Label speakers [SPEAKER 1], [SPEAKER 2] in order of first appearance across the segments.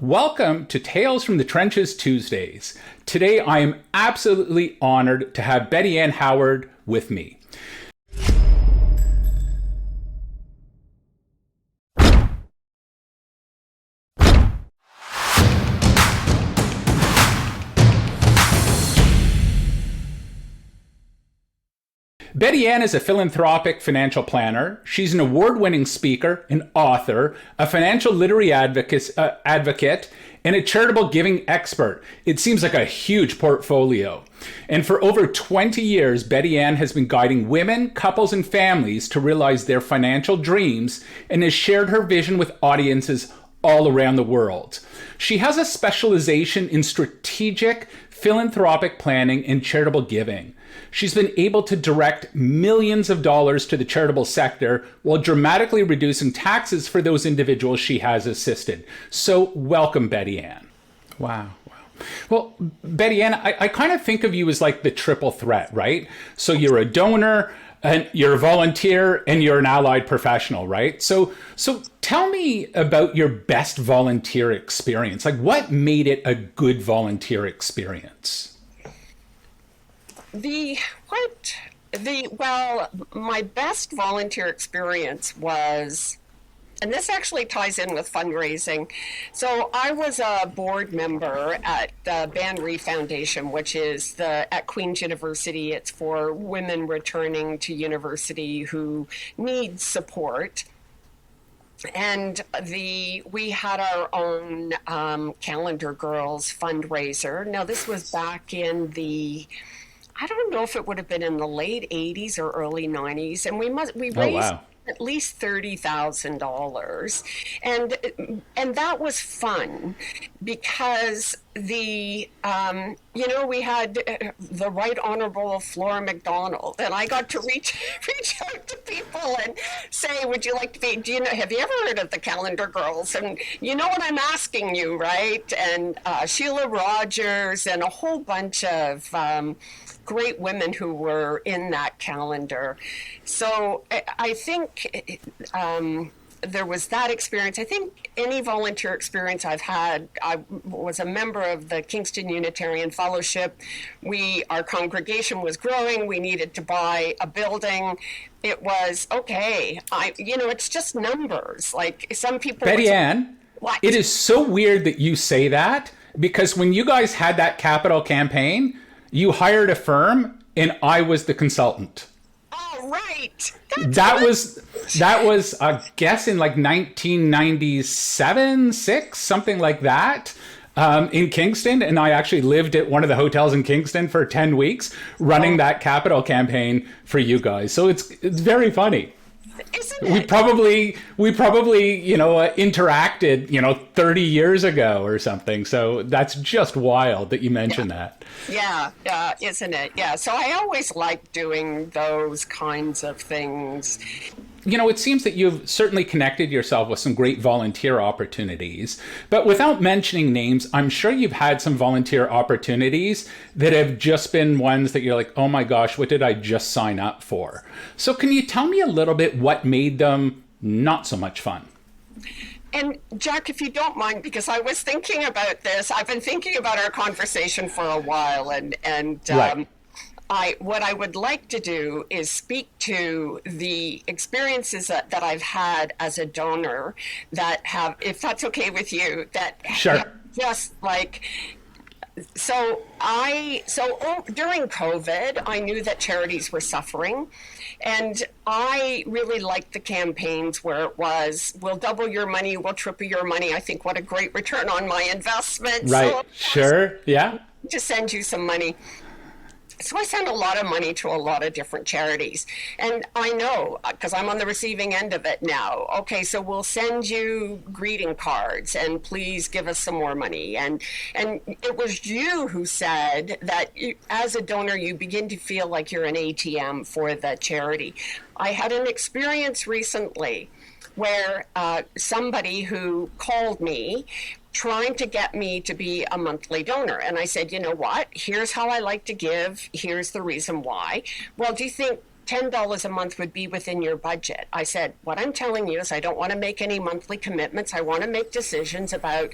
[SPEAKER 1] Welcome to Tales from the Trenches Tuesdays. Today I am absolutely honored to have Betty Ann Howard with me. Betty Ann is a philanthropic financial planner. She's an award-winning speaker, an author, a financial literacy advocate, and a charitable giving expert. It seems like a huge portfolio. And for over 20 years, Betty Ann has been guiding women, couples, and families to realize their financial dreams and has shared her vision with audiences all around the world. She has a specialization in strategic philanthropic planning and charitable giving. She's been able to direct millions of dollars to the charitable sector while dramatically reducing taxes for those individuals she has assisted. So welcome, Betty Ann. Wow. Well, Betty Ann, I kind of think of you as like the triple threat, right? So you're a donor, and you're a volunteer, and you're an allied professional, right? So tell me about your best volunteer experience. Like, what made it a good volunteer experience?
[SPEAKER 2] My best volunteer experience was, and this actually ties in with fundraising. So I was a board member at the Ban Re Foundation, which is at Queen's University. It's for women returning to university who need support. And we had our own Calendar Girls fundraiser. Now, this was back in I don't know if it would have been in the late 80s or early 90s. And we raised at least $30,000. And that was fun because we had the Right Honorable Flora MacDonald, and I got to reach out to people and say, would you like to be, have you ever heard of the Calendar Girls? And you know what I'm asking you, right? And Sheila Rogers and a whole bunch of great women who were in that calendar. So I think there was that experience. I think any volunteer experience I've had, I was a member of the Kingston Unitarian Fellowship. Our congregation was growing. We needed to buy a building. It was, okay, it's just numbers. Like some people...
[SPEAKER 1] Betty Ann,
[SPEAKER 2] what?
[SPEAKER 1] It is so weird that you say that, because when you guys had that capital campaign, you hired a firm and I was the consultant.
[SPEAKER 2] Oh, right.
[SPEAKER 1] That was I guess in like 1997, 6, something like that, in Kingston. And I actually lived at one of the hotels in Kingston for 10 weeks running that capital campaign for you guys. So it's very funny.
[SPEAKER 2] Isn't it?
[SPEAKER 1] We probably interacted 30 years ago or something. So that's just wild that you mentioned that.
[SPEAKER 2] Yeah, isn't it? Yeah. So I always like doing those kinds of things.
[SPEAKER 1] It seems that you've certainly connected yourself with some great volunteer opportunities, but without mentioning names, I'm sure you've had some volunteer opportunities that have just been ones that you're like, oh my gosh, what did I just sign up for? So can you tell me a little bit what made them not so much fun?
[SPEAKER 2] And Jack, if you don't mind, because I was thinking about this, I've been thinking about our conversation for a while, and
[SPEAKER 1] right.
[SPEAKER 2] what I would like to do is speak to the experiences that I've had as a donor that have, if that's okay with you, that
[SPEAKER 1] sure.
[SPEAKER 2] Just like, during COVID, I knew that charities were suffering, and I really liked the campaigns where it was, we'll double your money, we'll triple your money. I think what a great return on my investment.
[SPEAKER 1] Right,
[SPEAKER 2] so,
[SPEAKER 1] sure, yeah.
[SPEAKER 2] To send you some money. So I send a lot of money to a lot of different charities. And I know, because I'm on the receiving end of it now, okay, so we'll send you greeting cards and please give us some more money. And it was you who said that as a donor, you begin to feel like you're an ATM for the charity. I had an experience recently where somebody who called me trying to get me to be a monthly donor. And I said, you know what? Here's how I like to give. Here's the reason why. Well, do you think $10 a month would be within your budget. I said, what I'm telling you is I don't want to make any monthly commitments. I want to make decisions about,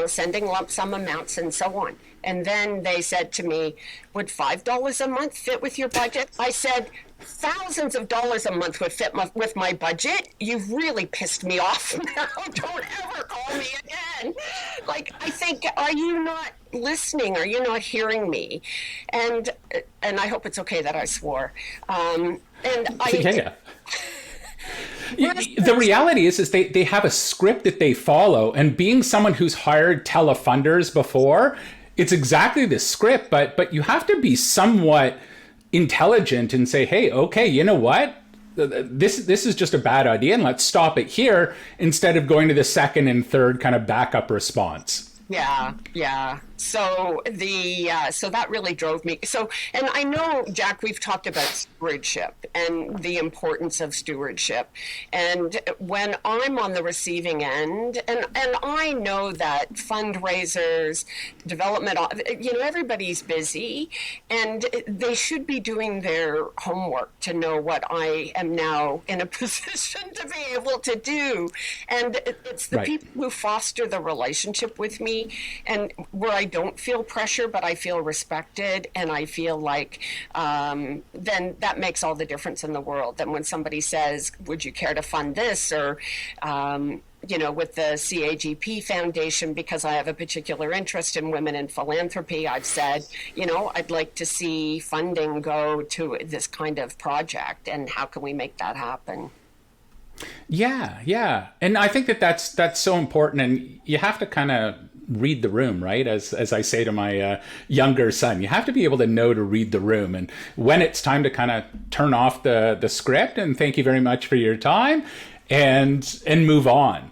[SPEAKER 2] sending lump sum amounts and so on. And then they said to me, would $5 a month fit with your budget? I said, thousands of dollars a month would fit with my budget. You've really pissed me off now. Don't ever call me again. Like, I think, are you not listening? Are you not hearing me? And I hope it's okay that I swore.
[SPEAKER 1] Yeah. The reality is they have a script that they follow, and being someone who's hired telefunders before, it's exactly the script, but you have to be somewhat intelligent and say, hey, okay, you know what? This is just a bad idea, and let's stop it here instead of going to the second and third kind of backup response.
[SPEAKER 2] Yeah. So so that really drove me. So, and I know, Jack, we've talked about stewardship and the importance of stewardship. And when I'm on the receiving end, and I know that fundraisers, development, everybody's busy, and they should be doing their homework to know what I am now in a position to be able to do. And it's the people who foster the relationship with me, and where I don't feel pressure, but I feel respected, and I feel like then that makes all the difference in the world. Then when somebody says, would you care to fund this? Or with the CAGP Foundation, because I have a particular interest in women in philanthropy, I've said, I'd like to see funding go to this kind of project, and how can we make that happen?
[SPEAKER 1] Yeah. And I think that's so important, and you have to kind of read the room, right? As I say to my younger son, you have to be able to know to read the room, and when it's time to kind of turn off the script and thank you very much for your time and move on.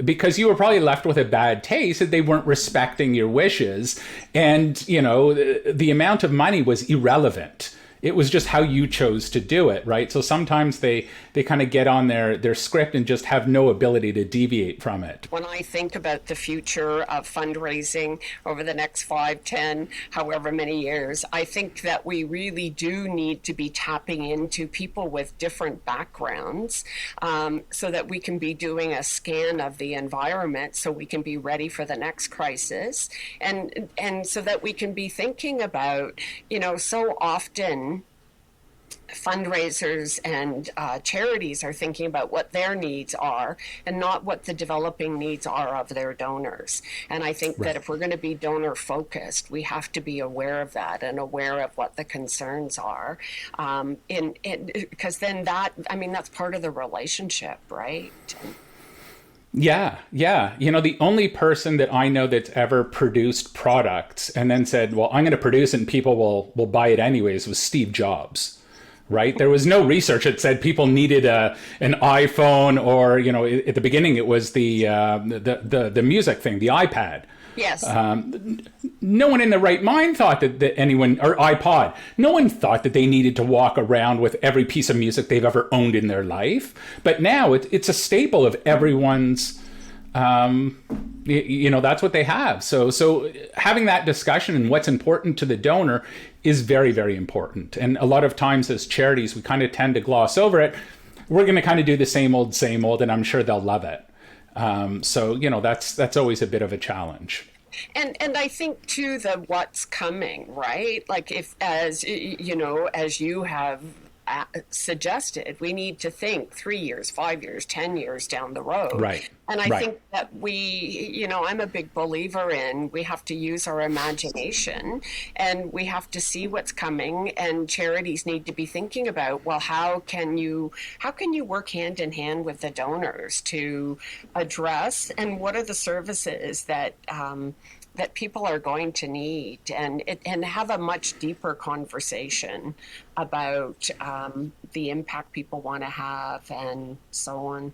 [SPEAKER 1] Because you were probably left with a bad taste that they weren't respecting your wishes, and the amount of money was irrelevant. It was just how you chose to do it, right? So sometimes they kind of get on their script and just have no ability to deviate from it.
[SPEAKER 2] When I think about the future of fundraising over the next 5, 10, however many years, I think that we really do need to be tapping into people with different backgrounds, so that we can be doing a scan of the environment, so we can be ready for the next crisis, and so that we can be thinking about, so often fundraisers and charities are thinking about what their needs are and not what the developing needs are of their donors. And I think that if we're going to be donor focused, we have to be aware of that and aware of what the concerns are. Because then that's part of the relationship, right?
[SPEAKER 1] Yeah. The only person that I know that's ever produced products and then said, well, I'm going to produce it and people will buy it anyways, was Steve Jobs. Right? There was no research that said people needed an iPhone, or at the beginning it was the music thing, the iPad.
[SPEAKER 2] Yes.
[SPEAKER 1] No one in their right mind thought that anyone, or iPod, no one thought that they needed to walk around with every piece of music they've ever owned in their life. But now it's a staple of everyone's. That's what they have. So having that discussion and what's important to the donor is very, very important. And a lot of times as charities, we kind of tend to gloss over it. We're going to kind of do the same old, and I'm sure they'll love it. That's always a bit of a challenge.
[SPEAKER 2] And I think too, the what's coming, right? Like as you have suggested, we need to think 3 years, 5 years, 10 years down the road.
[SPEAKER 1] Right.
[SPEAKER 2] And I think that I'm a big believer in, we have to use our imagination, and we have to see what's coming, and charities need to be thinking about, well, how can you work hand in hand with the donors to address, and what are the services that people are going to need, and have a much deeper conversation about the impact people want to have, and so on.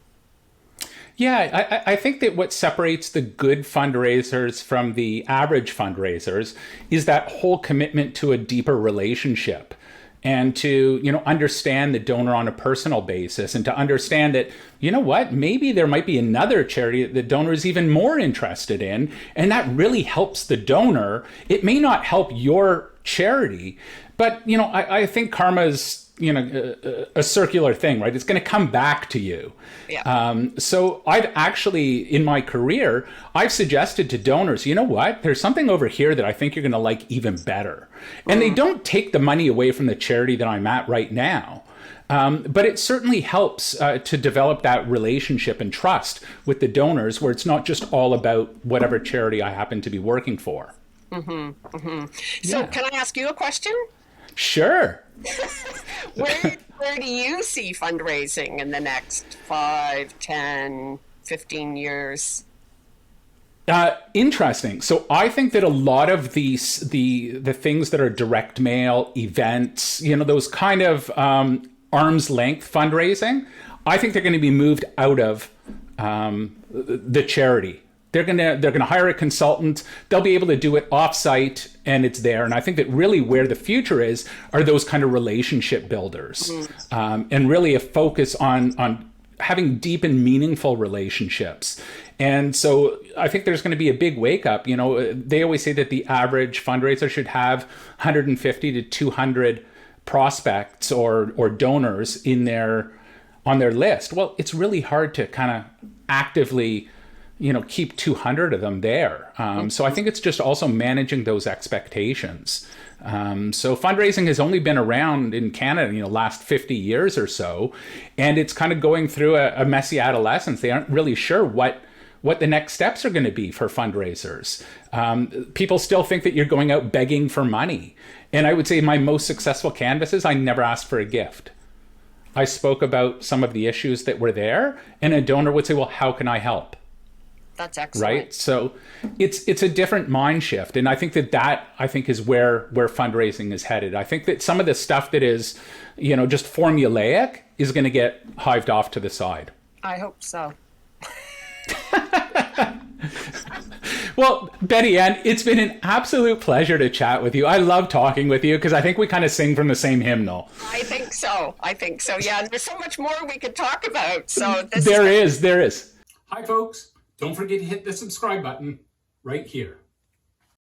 [SPEAKER 1] Yeah, I think that what separates the good fundraisers from the average fundraisers is that whole commitment to a deeper relationship, and to, understand the donor on a personal basis, and to understand that, maybe there might be another charity that the donor is even more interested in, and that really helps the donor. It may not help your charity, but, I think karma's a circular thing, right? It's going to come back to you.
[SPEAKER 2] Yeah.
[SPEAKER 1] So I've actually, in my career, I've suggested to donors, you know what? There's something over here that I think you're going to like even better. And they don't take the money away from the charity that I'm at right now. But it certainly helps to develop that relationship and trust with the donors, where it's not just all about whatever charity I happen to be working for.
[SPEAKER 2] So can I ask you a question?
[SPEAKER 1] Sure.
[SPEAKER 2] Where do you see fundraising in the next 5, 10, 15 years?
[SPEAKER 1] Interesting. So I think that a lot of the things that are direct mail, events, those kind of arm's length fundraising, I think they're going to be moved out of the charity. They're gonna hire a consultant. They'll be able to do it offsite, and it's there. And I think that really where the future is are those kind of relationship builders, and really a focus on having deep and meaningful relationships. And so I think there's going to be a big wake up. They always say that the average fundraiser should have 150 to 200 prospects or donors on their list. Well, it's really hard to kind of actively keep 200 of them there. So I think it's just also managing those expectations. So fundraising has only been around in Canada, last 50 years or so, and it's kind of going through a messy adolescence. They aren't really sure what the next steps are going to be for fundraisers. People still think that you're going out begging for money. And I would say my most successful canvases, I never asked for a gift. I spoke about some of the issues that were there, and a donor would say, well, how can I help?
[SPEAKER 2] That's excellent.
[SPEAKER 1] Right. So it's a different mind shift. And I think that is where fundraising is headed. I think that some of the stuff that is, just formulaic is going to get hived off to the side.
[SPEAKER 2] I hope so.
[SPEAKER 1] Well, Betty Ann, it's been an absolute pleasure to chat with you. I love talking with you because I think we kind of sing from the same hymnal.
[SPEAKER 2] I think so. Yeah. And there's so much more we could talk about. So
[SPEAKER 1] there is. Hi, folks. Don't forget to hit the subscribe button right here.